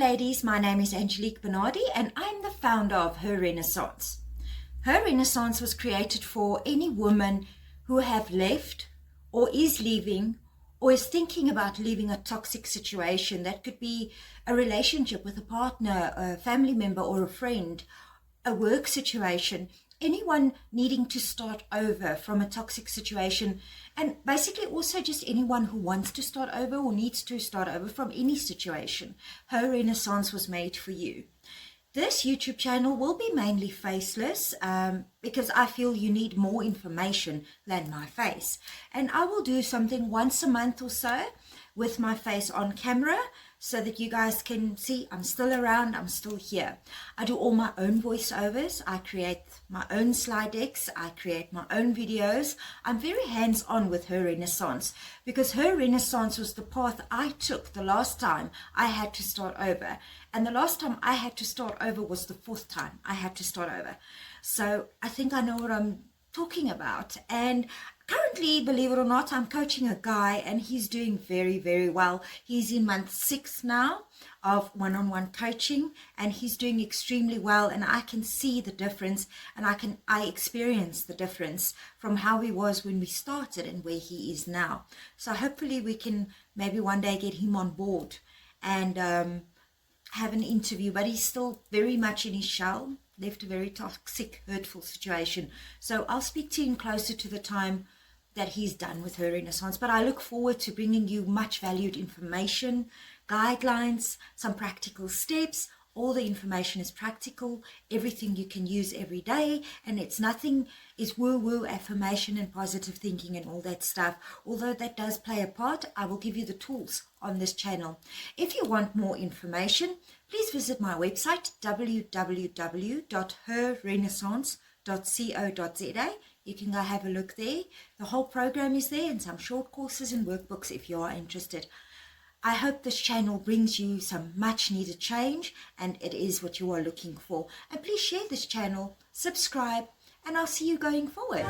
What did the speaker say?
ladies, my name is Angelique Bernardi and I'm the founder of Her Renaissance. Her Renaissance was created for any woman who have left or is leaving or is thinking about leaving a toxic situation. That could be a relationship with a partner, a family member or a friend, a work situation, anyone needing to start over from a toxic situation, and basically also just anyone who wants to start over or needs to start over from any situation. Her Renaissance was made for you. This YouTube channel will be mainly faceless because I feel you need more information than my face. And I will do something once a month or so with my face on camera so that you guys can see I'm still around, I'm still here. I do all my own voiceovers, I create my own slide decks, I create my own videos. I'm very hands-on with Her Renaissance because Her Renaissance was the path I took the last time I had to start over. And the last time I had to start over was the fourth time I had to start over. So I think I know what I'm talking about. And currently, believe it or not, I'm coaching a guy and he's doing very, very well. He's in month 6 now of one-on-one coaching and he's doing extremely well, and I can see the difference and I experience the difference from how he was when we started and where he is now. So hopefully we can maybe one day get him on board and have an interview, but he's still very much in his shell, left a very toxic, hurtful situation. So I'll speak to him closer to the time that he's done with Her Renaissance, but I look forward to bringing you much valued information, guidelines, some practical steps. All the information is practical, everything you can use every day, and it's nothing is woo-woo affirmation and positive thinking and all that stuff. Although that does play a part, I will give you the tools on this channel. If you want more information, please visit my website www.herrenaissance.co.za. You can go have a look there. The whole program is there and some short courses and workbooks if you are interested. I hope this channel brings you some much needed change, and it is what you are looking for. And please share this channel, subscribe, and I'll see you going forward.